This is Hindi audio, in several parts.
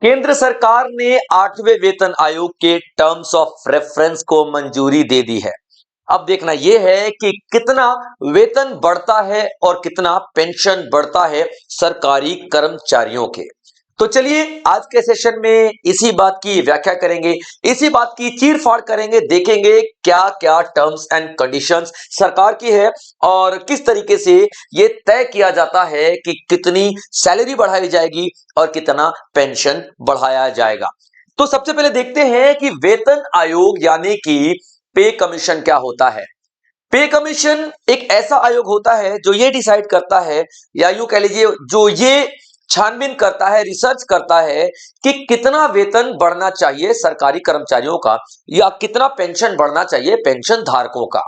केंद्र सरकार ने 8वें वेतन आयोग के टर्म्स ऑफ रेफरेंस को मंजूरी दे दी है। अब देखना यह है कि कितना वेतन बढ़ता है और कितना पेंशन बढ़ता है सरकारी कर्मचारियों के। तो चलिए आज के सेशन में इसी बात की व्याख्या करेंगे, इसी बात की चीर-फाड़ करेंगे, देखेंगे क्या क्या टर्म्स एंड कंडीशंस सरकार की है और किस तरीके से यह तय किया जाता है कि कितनी सैलरी बढ़ाई जाएगी और कितना पेंशन बढ़ाया जाएगा। तो सबसे पहले देखते हैं कि वेतन आयोग यानी कि पे कमीशन क्या होता है। पे कमीशन एक ऐसा आयोग होता है जो ये डिसाइड करता है या यूं कह लीजिए जो ये छानबीन करता है, रिसर्च करता है कि कितना वेतन बढ़ना चाहिए सरकारी कर्मचारियों का या कितना पेंशन बढ़ना चाहिए पेंशन धारकों का।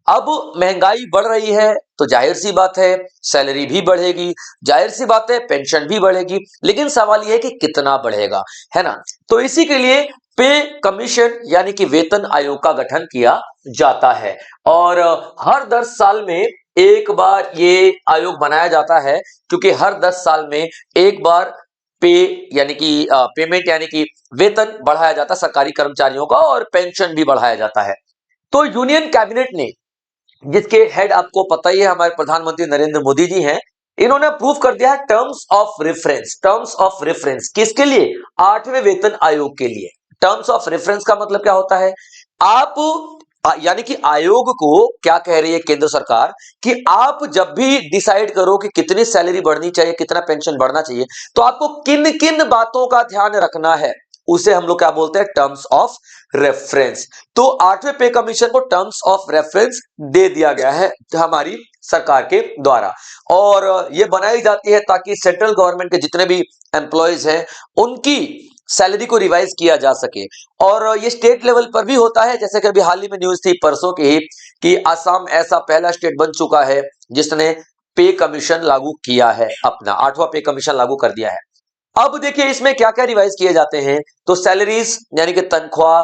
अब महंगाई बढ़ रही है तो जाहिर सी बात है सैलरी भी बढ़ेगी, जाहिर सी बात है पेंशन भी बढ़ेगी, लेकिन सवाल यह है कि कितना बढ़ेगा, है ना। तो इसी के लिए पे कमीशन यानी कि वेतन आयोग का गठन किया जाता है और हर 10 साल में एक बार ये आयोग बनाया जाता है, क्योंकि हर 10 साल में एक बार पे यानी कि पेमेंट यानी कि वेतन बढ़ाया जाता है सरकारी कर्मचारियों का और पेंशन भी बढ़ाया जाता है। तो यूनियन कैबिनेट ने, जिसके हेड आपको पता ही है हमारे प्रधानमंत्री नरेंद्र मोदी जी हैं, इन्होंने अप्रूव कर दिया है terms of reference. Terms of reference किसके लिए? 8वें वेतन आयोग के लिए। टर्म्स ऑफ रेफरेंस का मतलब क्या होता है? आप यानी कि आयोग को क्या कह रही है केंद्र सरकार कि आप जब भी डिसाइड करो कि कितनी सैलरी बढ़नी चाहिए, कितना पेंशन बढ़ना चाहिए, तो आपको किन किन बातों का ध्यान रखना है, उसे हम लोग क्या बोलते हैं? Terms of reference. तो 8वें पे कमीशन को टर्म्स ऑफ रेफरेंस दे दिया गया है हमारी सरकार के द्वारा और यह बनाई जाती है ताकि सेंट्रल गवर्नमेंट के जितने भी एम्प्लॉयज हैं उनकी सैलरी को रिवाइज किया जा सके। और ये स्टेट लेवल पर भी होता है, जैसे कि अभी हाल ही में न्यूज थी परसों की ही कि असम ऐसा पहला स्टेट बन चुका है जिसने पे कमीशन लागू किया है, अपना 8वां पे कमीशन लागू कर दिया है। अब देखिए इसमें क्या क्या रिवाइज किए जाते हैं। तो सैलरीज यानी कि तनख्वाह,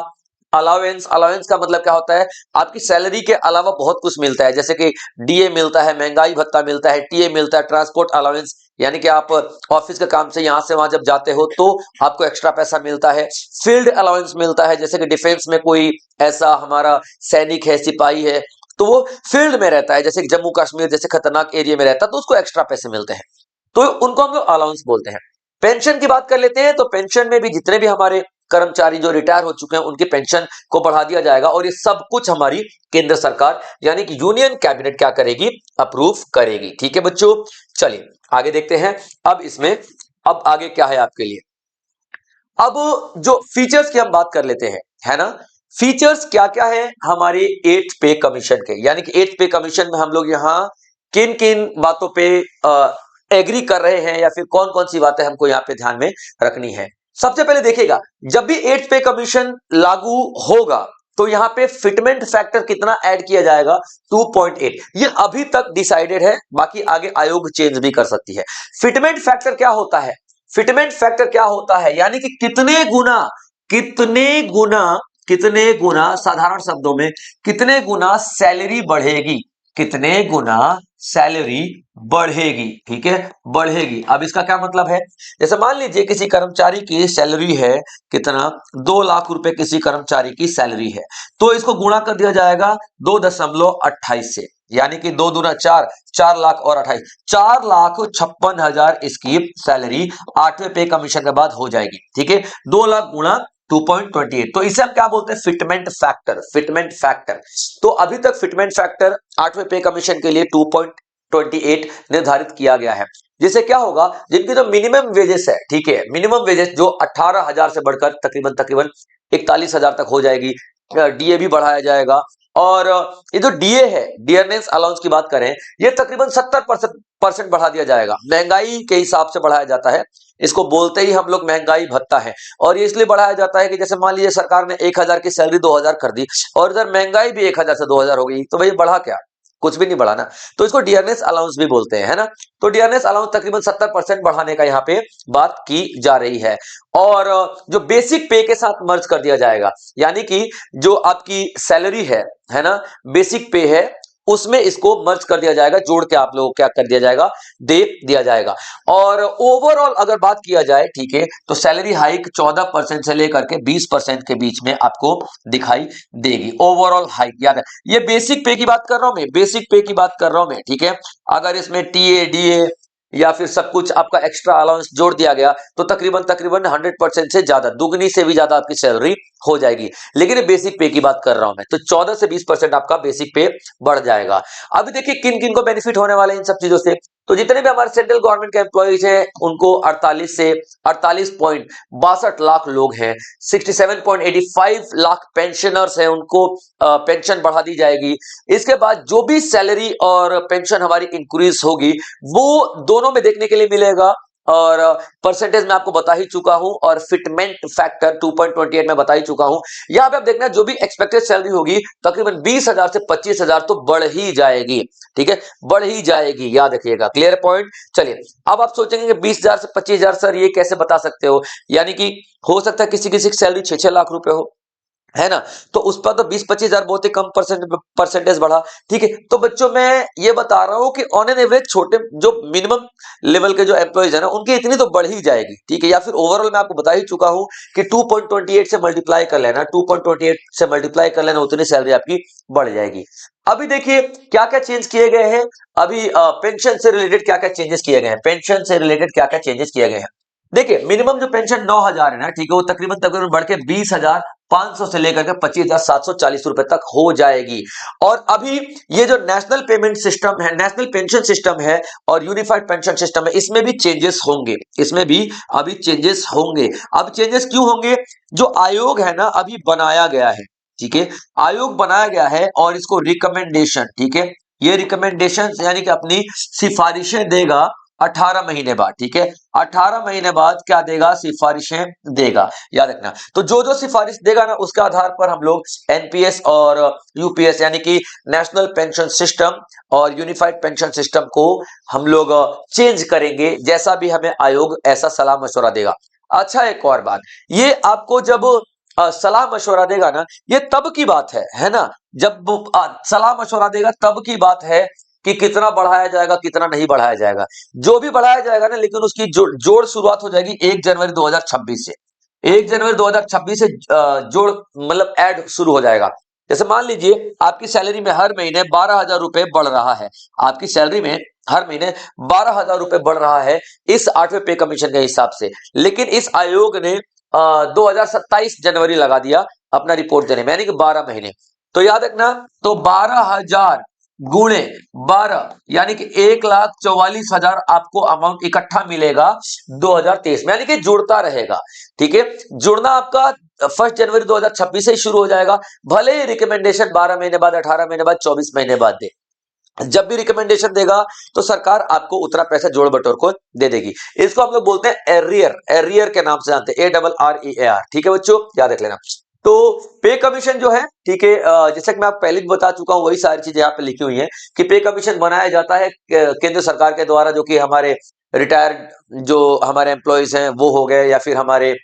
अलावेंस, अलावेंस का मतलब क्या होता है? आपकी सैलरी के अलावा बहुत कुछ मिलता है, जैसे कि डीए मिलता है, महंगाई भत्ता मिलता है, टीए मिलता है, ट्रांसपोर्ट अलावेंस यानी कि आप ऑफिस के काम से यहां से वहां जब जाते हो तो आपको एक्स्ट्रा पैसा मिलता है। फील्ड अलावेंस मिलता है, जैसे कि डिफेंस में कोई ऐसा हमारा सैनिक है, सिपाही है, तो वो फील्ड में रहता है, जैसे जम्मू कश्मीर जैसे खतरनाक एरिया में रहता है तो उसको एक्स्ट्रा पैसे मिलते हैं, तो उनको हम लोग अलाउंस बोलते हैं। पेंशन की बात कर लेते हैं, तो पेंशन में भी जितने भी हमारे कर्मचारी जो रिटायर हो चुके हैं उनकी पेंशन को बढ़ा दिया जाएगा और ये सब कुछ हमारी केंद्र सरकार यानी कि यूनियन कैबिनेट क्या करेगी? अप्रूव करेगी। ठीक है बच्चों, चलिए आगे देखते हैं। अब इसमें अब आगे क्या है आपके लिए? अब जो फीचर्स की हम बात कर लेते हैं, है ना। फीचर्स क्या क्या है हमारे 8th पे कमीशन के, यानी कि 8th पे कमीशन में हम लोग यहाँ किन किन बातों पे एग्री कर रहे हैं या फिर कौन कौन सी बातें हमको यहाँ पे ध्यान में रखनी है। सबसे पहले देखिएगा, जब भी 8th पे कमीशन लागू होगा तो यहाँ पे फिटमेंट फैक्टर कितना ऐड किया जाएगा? 2.8। ये अभी तक डिसाइडेड है, बाकी आगे आयोग चेंज भी कर सकती है। फिटमेंट फैक्टर क्या होता है? फिटमेंट फैक्टर क्या होता है यानी कि कितने गुना, कितने गुना, कितने गुना, साधारण शब्दों में कितने गुना सैलरी बढ़ेगी, कितने गुना सैलरी बढ़ेगी। ठीक है, बढ़ेगी। अब इसका क्या मतलब है? जैसे मान लीजिए किसी कर्मचारी की सैलरी है कितना, 2 लाख रुपए किसी कर्मचारी की सैलरी है, तो इसको गुणा कर दिया जाएगा 2.28 से, यानी कि 2 दूना 4, 4 लाख और 28, 4,56,000 इसकी सैलरी 8वें पे कमीशन के बाद हो जाएगी। ठीक है, 2 लाख गुणा 2.28, तो इसे हम क्या बोलते हैं? Fitment factor. Fitment factor. तो अभी तक फिटमेंट फैक्टर 8वें पे कमीशन के लिए 2.28 निर्धारित किया गया है, जिससे क्या होगा, जिनकी जो मिनिमम वेजेस है, ठीक है, मिनिमम वेजेस जो 18,000 से बढ़कर तकरीबन 41,000 तक हो जाएगी। डीए भी बढ़ाया जाएगा और ये जो डीए है, डियरनेस अलाउंस की बात करें, ये तकरीबन 70% बढ़ा दिया जाएगा। महंगाई के हिसाब से बढ़ाया जाता है, इसको बोलते ही हम लोग महंगाई भत्ता है। और ये इसलिए बढ़ाया जाता है कि जैसे मान लीजिए सरकार ने 1,000 की सैलरी 2,000 कर दी और इधर महंगाई भी 1,000 से 2,000 हो गई, तो भाई बढ़ा क्या? कुछ भी नहीं बढ़ा ना, तो इसको डियरनेस अलाउंस भी बोलते हैं, है ना। तो डियरनेस अलाउंस तकरीबन 70% बढ़ाने का यहाँ पे बात की जा रही है और जो बेसिक पे के साथ मर्ज कर दिया जाएगा, यानी कि जो आपकी सैलरी है ना, बेसिक पे है उसमें इसको मर्ज कर दिया जाएगा, जोड़ के आप लोगों को क्या कर दिया जाएगा, दे दिया जाएगा। और ओवरऑल अगर बात किया जाए, ठीक है, तो सैलरी हाइक 14% से लेकर के 20% के बीच में आपको दिखाई देगी। ओवरऑल हाइक याद है, ये बेसिक पे की बात कर रहा हूं मैं, बेसिक पे की बात कर रहा हूं मैं, ठीक है। अगर इसमें टीए डीए या फिर सब कुछ आपका एक्स्ट्रा अलाउंस जोड़ दिया गया तो तकरीबन तकरीबन 100% से ज्यादा, दुगनी से भी ज्यादा आपकी सैलरी हो जाएगी। लेकिन ये बेसिक पे की बात कर रहा हूं मैं, तो 14 से 20% आपका बेसिक पे बढ़ जाएगा। अभी देखिए किन किन को बेनिफिट होने वाले हैं इन सब चीजों से। तो जितने भी हमारे सेंट्रल गवर्नमेंट के एम्प्लॉइज हैं उनको 48 से 48.62 लाख लोग हैं, 67.85 लाख पेंशनर्स हैं, उनको पेंशन बढ़ा दी जाएगी। इसके बाद जो भी सैलरी और पेंशन हमारी इंक्रीज होगी वो दोनों में देखने के लिए मिलेगा। और परसेंटेज मैं आपको बता ही चुका हूं, और फिटमेंट फैक्टर 2.28 में बता ही चुका हूं। यहां पे आप देखना जो भी एक्सपेक्टेड सैलरी होगी तकरीबन 20,000 से 25,000 तो बढ़ ही जाएगी, ठीक है, बढ़ ही जाएगी, याद रखिएगा। Clear point. चलिए अब आप सोचेंगे कि 20,000 से 25,000 सर ये कैसे बता सकते हो, यानी कि हो सकता है किसी किसी की सैलरी 6-6 लाख रुपए हो, है ना, तो उस पर तो 20-25,000 बहुत ही कम परसेंटेज बढ़ा। ठीक है, तो बच्चों मैं ये बता रहा हूं कि ऑन एन एवरेज छोटे जो मिनिमम लेवल के जो एम्प्लॉइज है ना उनकी इतनी तो बढ़ ही जाएगी, ठीक है। या फिर ओवरऑल मैं आपको बता ही चुका हूं कि 2.28 से मल्टीप्लाई कर लेना, 2.28 से मल्टीप्लाई कर लेना, उतनी सैलरी आपकी बढ़ जाएगी। अभी देखिए क्या क्या चेंज किए गए हैं, अभी पेंशन से रिलेटेड क्या क्या चेंजेस किए गए हैं, पेंशन से रिलेटेड क्या क्या चेंजेस किए गए हैं। देखिए मिनिमम जो पेंशन 9,000 है ना, ठीक है, वो तकरीबन तकरीबन बढ़ के 20,500 से लेकर के 25,740 रुपए तक हो जाएगी। और अभी ये जो नेशनल पेमेंट सिस्टम है, नेशनल पेंशन सिस्टम है और यूनिफाइड पेंशन सिस्टम है, इसमें भी चेंजेस होंगे, इसमें भी अभी चेंजेस होंगे। अब चेंजेस क्यों होंगे, जो आयोग है ना अभी बनाया गया है, ठीक है, आयोग बनाया गया है और इसको रिकमेंडेशन, ठीक है, ये रिकमेंडेशन यानी कि अपनी सिफारिशें देगा 18 महीने बाद, ठीक है, 18 महीने बाद क्या देगा, सिफारिशें देगा, याद रखना। तो जो जो सिफारिश देगा ना उसके आधार पर हम लोग एनपीएस और यूपीएस यानी कि नेशनल पेंशन सिस्टम और यूनिफाइड पेंशन सिस्टम को हम लोग चेंज करेंगे, जैसा भी हमें आयोग ऐसा सलाह मशवरा देगा। अच्छा एक और बात, ये आपको जब सलाह मशवरा देगा ना, ये तब की बात है ना, जब सलाह मशवरा देगा तब की बात है कि कितना बढ़ाया जाएगा कितना नहीं बढ़ाया जाएगा। जो भी बढ़ाया जाएगा ना, लेकिन उसकी जोड़ शुरुआत हो जाएगी 1 जनवरी 2026 से, 1 जनवरी 2026 से जोड़ मतलब ऐड शुरू हो जाएगा। जैसे मान लीजिए आपकी सैलरी में हर महीने 12,000 रुपए बढ़ रहा है, आपकी सैलरी में हर महीने 12,000 रुपए बढ़ रहा है इस 8वें पे कमीशन के हिसाब से, लेकिन इस आयोग ने 2027 जनवरी लगा दिया अपना रिपोर्ट देने में, यानी कि 12 महीने। तो याद रखना, तो 12,000 गुणे 12 यानी कि 1,44,000 आपको अमाउंट इकट्ठा मिलेगा 2023 में, यानी कि जुड़ता रहेगा, ठीक है। जुड़ना आपका 1 जनवरी 2026 से ही शुरू हो जाएगा, भले ही रिकमेंडेशन 12 महीने बाद, 18 महीने बाद, 24 महीने बाद दे। जब भी रिकमेंडेशन देगा तो सरकार आपको उतना पैसा जोड़ बटोर को दे देगी। इसको हम लोग बोलते हैं एरियर, एरियर के नाम से जानते हैं, ARREAR, ठीक है बच्चों, याद रख लेना। तो पे कमीशन जो है, ठीक है, जैसे कि मैं आप पहले भी बता चुका हूं वही सारी चीजें यहाँ पे लिखी हुई हैं कि पे कमीशन बनाया जाता है केंद्र सरकार के द्वारा, जो कि हमारे रिटायर्ड जो हमारे एम्प्लॉयज हैं वो हो गए, या फिर हमारे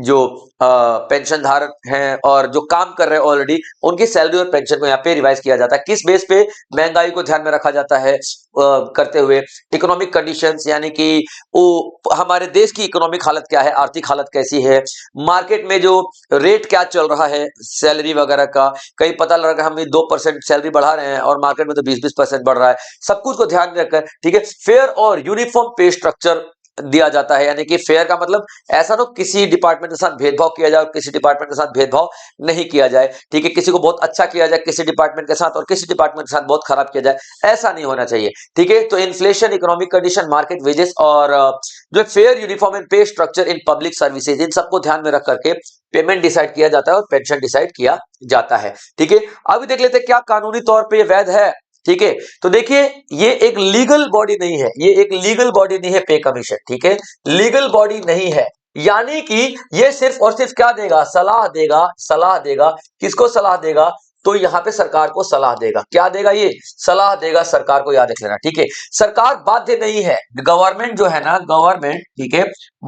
जो पेंशन धारक हैं और जो काम कर रहे हैं ऑलरेडी, उनकी सैलरी और पेंशन को यहाँ पे रिवाइज किया जाता है। किस बेस पे, महंगाई को ध्यान में रखा जाता है करते हुए, इकोनॉमिक कंडीशंस यानी कि वो हमारे देश की इकोनॉमिक हालत क्या है, आर्थिक हालत कैसी है, मार्केट में जो रेट क्या चल रहा है सैलरी वगैरह का, कहीं पता लग रहा है हम 2% सैलरी बढ़ा रहे हैं और मार्केट में तो 20-20% बढ़ रहा है, सब कुछ को ध्यान में रखकर, ठीक है, फेयर और यूनिफॉर्म पे स्ट्रक्चर दिया जाता है। यानी कि फेयर का मतलब ऐसा ना किसी डिपार्टमेंट के साथ भेदभाव किया जाए और किसी डिपार्टमेंट के साथ भेदभाव नहीं किया जाए, ठीक है, किसी को बहुत अच्छा किया जाए किसी डिपार्टमेंट के साथ और किसी डिपार्टमेंट के साथ बहुत खराब किया जाए, ऐसा नहीं होना चाहिए, ठीक है। तो inflation, economic condition, market wages और जो फेयर यूनिफॉर्म एंड पे स्ट्रक्चर इन पब्लिक सर्विसेज, इन सबको ध्यान में रख करके पेमेंट डिसाइड किया जाता है और पेंशन डिसाइड किया जाता है, ठीक है। अभी देख लेते हैं क्या कानूनी तौर पर यह वैध है, ठीक है। तो देखिए ये एक लीगल बॉडी नहीं है, ये एक लीगल बॉडी नहीं है पे कमीशन, ठीक है, लीगल बॉडी नहीं है, यानी कि ये सिर्फ और सिर्फ क्या देगा, सलाह देगा, सलाह देगा, किसको सलाह देगा, तो यहाँ पे सरकार को सलाह देगा। क्या देगा? ये सलाह देगा सरकार को, याद रख लेना, ठीक है। सरकार बाध्य नहीं है, गवर्नमेंट जो है ना, गवर्नमेंट, ठीक है,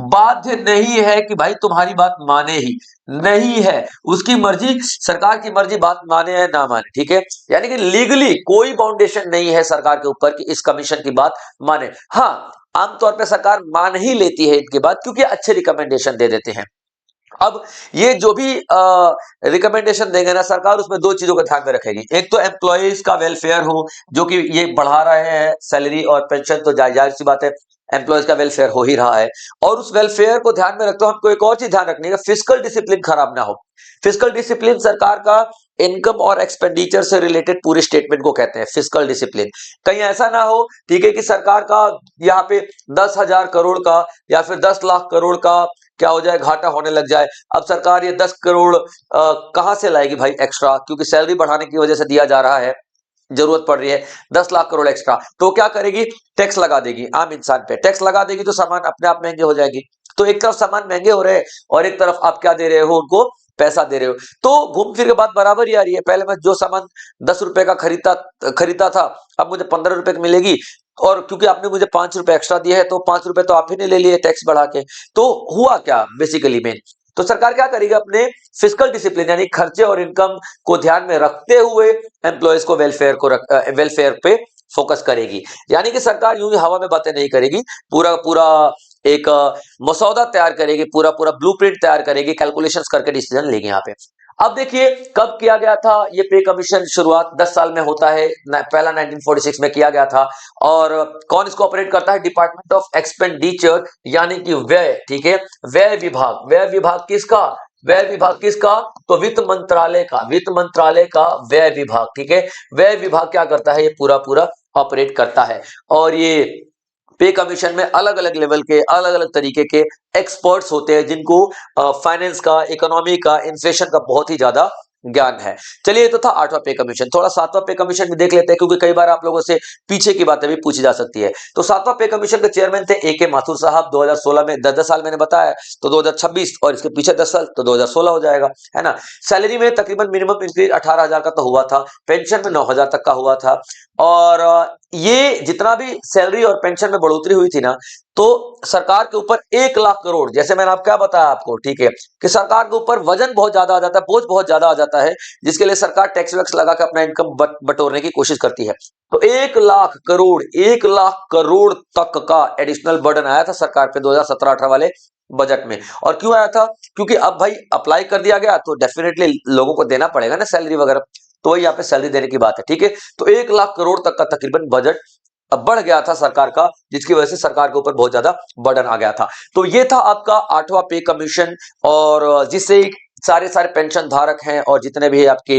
बाध्य नहीं है कि भाई तुम्हारी बात माने ही नहीं है, उसकी मर्जी, सरकार की मर्जी, बात माने या ना माने, ठीक है। यानी कि लीगली कोई बाउंडेशन नहीं है सरकार के ऊपर कि इस कमीशन की बात माने। हाँ, आमतौर पे सरकार मान ही लेती है इनकी बात, क्योंकि अच्छे रिकमेंडेशन दे देते हैं। अब ये जो भी रिकमेंडेशन देंगे ना सरकार, उसमें दो चीजों का ध्यान में रखेगी। एक तो एम्प्लॉयज का वेलफेयर हो, जो कि ये बढ़ा रहे हैं सैलरी और पेंशन, तो जाहिर सी बात है एम्प्लॉयज का वेलफेयर हो ही रहा है। और उस वेलफेयर को ध्यान में रखते हुए हमको एक और चीज ध्यान रखनी है, फिस्कल डिसिप्लिन खराब ना हो। फिस्कल डिसिप्लिन सरकार का इनकम और एक्सपेंडिचर से रिलेटेड पूरे स्टेटमेंट को कहते हैं फिस्कल डिसिप्लिन। कहीं ऐसा ना हो, ठीक है, कि सरकार का यहाँ पे 10,000 करोड़ का या फिर 10 लाख करोड़ का क्या हो जाए, घाटा होने लग जाए। अब सरकार ये 10 करोड़ कहां से लाएगी भाई एक्स्ट्रा, क्योंकि सैलरी बढ़ाने की वजह से दिया जा रहा है, जरूरत पड़ रही है 10 लाख करोड़ एक्स्ट्रा, तो क्या करेगी? टैक्स लगा देगी, आम इंसान पे टैक्स लगा देगी, तो सामान अपने आप महंगे हो जाएगी। तो एक तरफ सामान महंगे हो रहे हैं और एक तरफ आप क्या दे रहे हो उनको? पैसा दे रहे हो। तो घूम फिर के बात बराबर ही आ रही है। पहले मैं जो सामान 10 रुपए का खरीदता था, अब मुझे 15 रुपए की मिलेगी, और क्योंकि आपने मुझे 5 रुपए एक्स्ट्रा दिए है, तो 5 रुपए तो आप ही ने ले लिए टैक्स बढ़ा के। तो हुआ क्या बेसिकली मेन? तो सरकार क्या करेगी? अपने फिस्कल डिसिप्लिन यानी खर्चे और इनकम को ध्यान में रखते हुए एम्प्लॉयज को वेलफेयर पे फोकस करेगी। यानी कि सरकार यूं ही हवा में बातें नहीं करेगी, पूरा पूरा एक मसौदा तैयार करेगी, पूरा पूरा ब्लूप्रिंट तैयार करेगी, कैलकुलेशंस करके डिसीजन लेगी यहाँ पे। अब देखिए कब किया गया था ये पे कमीशन? शुरुआत 10 साल में होता है, पहला 1946 में किया गया था। और कौन इसको ऑपरेट करता है? डिपार्टमेंट ऑफ एक्सपेंडिचर, यानी कि व्यय, ठीक है, व्यय विभाग। व्यय विभाग किसका? व्यय विभाग किसका? तो वित्त मंत्रालय का, वित्त मंत्रालय का व्यय विभाग, ठीक है। व्यय विभाग क्या करता है? ये पूरा पूरा ऑपरेट करता है। और ये पे कमीशन में अलग अलग लेवल के, अलग अलग तरीके के एक्सपर्ट्स होते हैं, जिनको फाइनेंस का, इकोनॉमी का, इन्फ्लेशन का बहुत ही ज्यादा ज्ञान है। चलिए, ये तो था 8वां पे कमीशन। थोड़ा 7वां पे कमीशन भी देख लेते हैं, क्योंकि कई बार आप लोगों से पीछे की बातें भी पूछी जा सकती है। तो 7वां पे कमीशन के चेयरमैन थे ए के माथुर साहब। 2016 में 10 साल मैंने बताया, तो 2026 और इसके पीछे 10 साल, तो 2016 हो जाएगा, है ना। सैलरी में तकरीबन मिनिमम इंक्रीज 18,000 का तो हुआ था, पेंशन में 9,000 तक का हुआ था। और ये जितना भी सैलरी और पेंशन में बढ़ोतरी हुई थी ना, तो सरकार के ऊपर 1 लाख करोड़, जैसे मैंने आप क्या बताया आपको, ठीक है, कि सरकार के ऊपर वजन बहुत ज्यादा आ जाता है, बोझ बहुत ज्यादा आ जाता है, जिसके लिए सरकार टैक्स वैक्स लगा कर अपना इनकम बटोरने की कोशिश करती है। तो 1 लाख करोड़, 1 लाख करोड़ तक का एडिशनल बर्डन आया था सरकार पे 2017-18 वाले बजट में। और क्यों आया था? क्योंकि अब भाई अप्लाई कर दिया गया, तो डेफिनेटली लोगों को देना पड़ेगा ना सैलरी वगैरह, तो वही यहाँ पे सैलरी देने की बात है, ठीक है। तो 1 लाख करोड़ तक का तकरीबन बजट अब बढ़ गया था सरकार का, जिसकी वजह से सरकार के ऊपर बहुत ज्यादा बर्डन आ गया था। तो ये था आपका 8वां पे कमीशन, और जिससे सारे सारे पेंशन धारक हैं और जितने भी आपके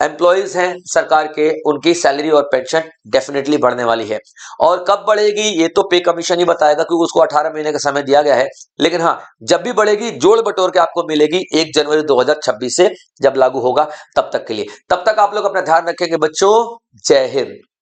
एम्प्लॉयज हैं सरकार के, उनकी सैलरी और पेंशन डेफिनेटली बढ़ने वाली है। और कब बढ़ेगी ये तो पे कमीशन ही बताएगा, क्योंकि उसको 18 महीने का समय दिया गया है। लेकिन हाँ, जब भी बढ़ेगी जोड़ बटोर के आपको मिलेगी 1 जनवरी 2026 से, जब लागू होगा तब तक के लिए। तब तक आप लोग अपना ध्यान रखेंगे बच्चों। जय हिंद।